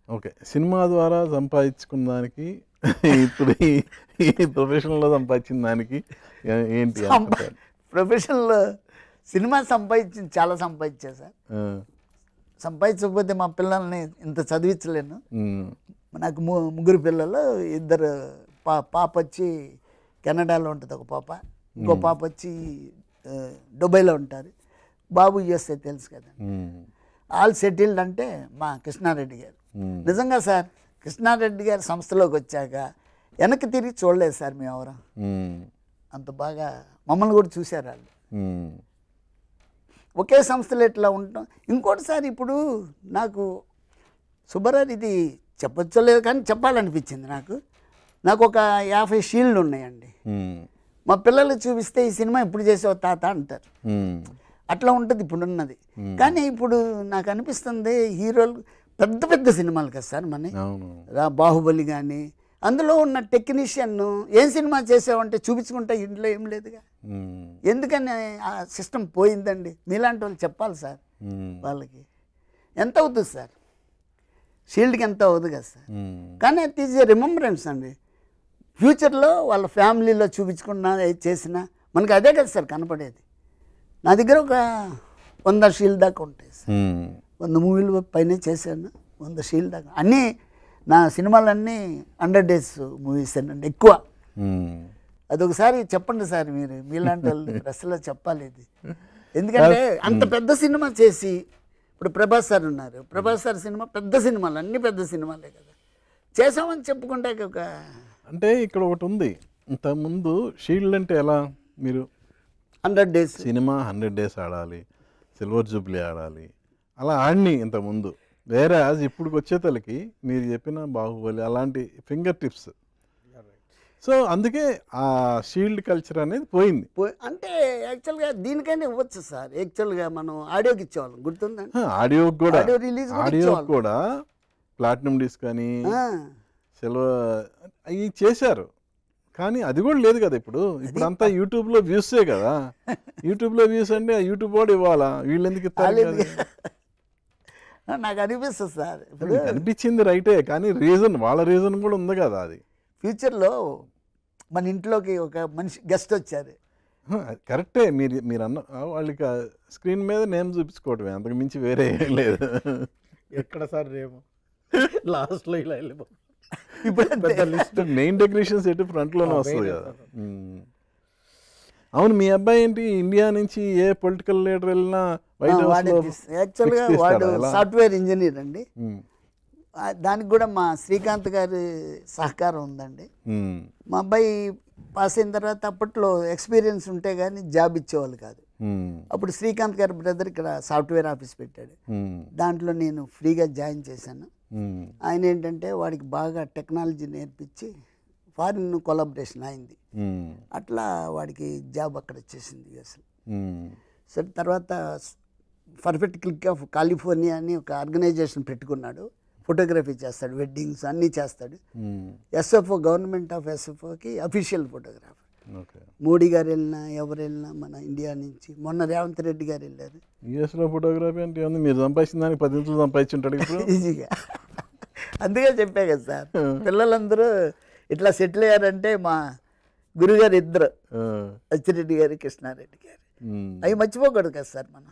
Okay. Cinema ద్వారా సంపాదించుకున్న దానికి ఇప్పుడు ఈ ప్రొఫెషన్‌లో సంపాదించిన దానికి ఏంటి అంటారు? ప్రొఫెషన్‌లో సినిమా సంపాదించింది చాలా సంపాదించా సార్. ఆ! సంపాదించకపోతే మా పిల్లల్ని ఇంత చదివించలేను. హ్మ్. నాకు ముగ్గురు పిల్లలు, ఇద్దరు పాప వచ్చి కెనడాలో ఉంటుంది ఒక పాప, ఇంకో పాప వచ్చి దుబాయ్లో ఉంటారు, బాబు యూఎస్ఏ తెలుసు కదా. ఆల్ సెటిల్డ్ అంటే మా కృష్ణారెడ్డి గారు. నిజంగా సార్, కృష్ణారెడ్డి గారి సంస్థలోకి వచ్చాక వెనక్కి తిరిగి చూడలేదు సార్ మేము ఎవరు. అంత బాగా మమ్మల్ని కూడా చూశారు వాళ్ళు. ఒకే సంస్థలో ఇట్లా ఉంటాం. ఇంకోటిసారి ఇప్పుడు నాకు సుబ్బారావు ఇది చెప్పచ్చలేదు కానీ చెప్పాలనిపించింది నాకు ఒక 50 షీల్డ్లు ఉన్నాయండి. మా పిల్లలు చూపిస్తే ఈ సినిమా ఎప్పుడు చేసావు తాత అంటారు. అట్లా ఉంటుంది ఇప్పుడున్నది. కానీ ఇప్పుడు నాకు అనిపిస్తుంది హీరోలు పెద్ద పెద్ద సినిమాలు కదా సార్ మన బాహుబలి కానీ, అందులో ఉన్న టెక్నీషియన్ ఏం సినిమా చేసావంటే చూపించుకుంటా ఇంట్లో ఏం లేదుగా. ఎందుకని ఆ సిస్టమ్ పోయిందండి. మీలాంటి వాళ్ళు చెప్పాలి సార్. వాళ్ళకి ఎంత అవుతుంది సార్, షీల్డ్కి ఎంత అవుతుంది కదా సార్. కానీ అది ఈజ్ ఏ రిమెంబరెన్స్ అండి. ఫ్యూచర్లో వాళ్ళ ఫ్యామిలీలో చూపించుకున్నా చేసినా మనకి అదే కదా సార్ కనపడేది. నా దగ్గర ఒక 100 షీల్డ్ దాకా ఉంటాయి సార్. 100 మూవీలు పైన చేశాను, 100 షీల్డ్ దాకా. అన్నీ నా సినిమాలన్నీ 100 days మూవీస్ అండి ఎక్కువ. అదొకసారి చెప్పండి సార్, మీలాంటి వాళ్ళు అసలు చెప్పాలి ఇది. ఎందుకంటే అంత పెద్ద సినిమా చేసి ఇప్పుడు ప్రభాస్ సార్ ఉన్నారు. ప్రభాస్ సార్ సినిమా పెద్ద సినిమాలు, అన్ని పెద్ద సినిమాలే కదా చేసామని చెప్పుకుంటే ఒక అంటే ఇక్కడ ఒకటి ఉంది. ఇంతకుముందు షీల్డ్ అంటే ఎలా, మీరు 100 days సినిమా 100 days ఆడాలి, సిల్వర్ జూబ్లీ ఆడాలి, అలా ఆడిని ఇంతకుముందు. వేరే ఇప్పుడు వచ్చేతలకి మీరు చెప్పిన బాహుబలి అలాంటి ఫింగర్ టిప్స్. సో అందుకే ఆ షీల్డ్ కల్చర్ అనేది పోయింది. అంటే యాక్చువల్గా దీనికైనా ఇవ్వచ్చు సార్. యాక్చువల్గా మనం ఆడియోకి ఇచ్చేవాళ్ళం, గుర్తుందండి. ఆడియోకి కూడా, ఆడియో రిలీజ్ ఆడియోకి కూడా ప్లాటినం డిస్క్ అని సిల్వర్ అవి చేశారు. కానీ అది కూడా లేదు కదా ఇప్పుడు. ఇప్పుడంతా యూట్యూబ్లో వ్యూసే కదా. యూట్యూబ్లో వ్యూస్ అంటే యూట్యూబ్ కూడా ఇవ్వాలా, వీళ్ళు ఎందుకు ఇస్తారు? నాకు అనిపిస్తుంది సార్. ఇప్పుడు అనిపించింది రైటే, కానీ రీజన్, వాళ్ళ రీజన్ కూడా ఉంది కదా. అది ఫ్యూచర్లో మన ఇంట్లోకి ఒక మనిషి గెస్ట్ వచ్చారు, కరెక్టే. మీరు అన్న వాళ్ళకి స్క్రీన్ మీద నేమ్ చూపించుకోవటమే, అంతకు మించి వేరే ఏం లేదు. ఎక్కడ సార్ రేమో లాస్ట్లో ఇలా వెళ్ళిపో. ఇప్పుడు మెయిన్ డెకరేషన్స్ ఎటు ఫ్రంట్లోనే వస్తుంది కదా. అవును, మీ అబ్బాయి ఏంటి ఇండియా నుంచి ఏ పొలిటికల్ లీడర్ వెళ్ళినా వైట్ హౌస్? యాక్చువల్గా వాడు సాఫ్ట్వేర్ ఇంజనీర్ అండి. దానికి కూడా మా శ్రీకాంత్ గారి సహకారం ఉందండి. మా అబ్బాయి పాస్ అయిన తర్వాత అప్పట్లో ఎక్స్పీరియన్స్ ఉంటే కానీ జాబ్ ఇచ్చేవాళ్ళు కాదు. అప్పుడు శ్రీకాంత్ గారి బ్రదర్ ఇక్కడ సాఫ్ట్వేర్ ఆఫీస్ పెట్టాడు. దాంట్లో నేను ఫ్రీగా జాయిన్ చేశాను. ఆయన ఏంటంటే వాడికి బాగా టెక్నాలజీ నేర్పించి ఫారిన్ కొలాబరేషన్ అయింది. అట్లా వాడికి జాబ్ అక్కడ వచ్చేసింది అసలు. సరే తర్వాత పర్ఫెక్ట్ క్లిక్ ఆఫ్ కాలిఫోర్నియా అని ఒక ఆర్గనైజేషన్ పెట్టుకున్నాడు. ఫోటోగ్రఫీ చేస్తాడు, వెడ్డింగ్స్ అన్నీ చేస్తాడు. ఎస్ఎఫ్ఓ, గవర్నమెంట్ ఆఫ్ ఎస్ఎఫ్ఓకి అఫీషియల్ ఫోటోగ్రాఫర్. మోడీ గారు వెళ్ళినా ఎవరు వెళ్ళినా మన ఇండియా నుంచి, మొన్న రేవంత్ రెడ్డి గారు వెళ్ళారు. యూఎస్లో ఫోటోగ్రఫీ అంటే మీరు సంపాదించిన దానికి 10 ఇంచులు సంపాదించుంటాడు ఈజీగా. అందుకే చెప్పా కదా సార్, పిల్లలందరూ ఇట్లా సెటిల్ అయ్యారంటే మా గురుగారు ఇద్దరు, అచ్చిరెడ్డి గారు, కృష్ణారెడ్డి గారు. అవి మర్చిపోకూడదు కదా సార్ మనం.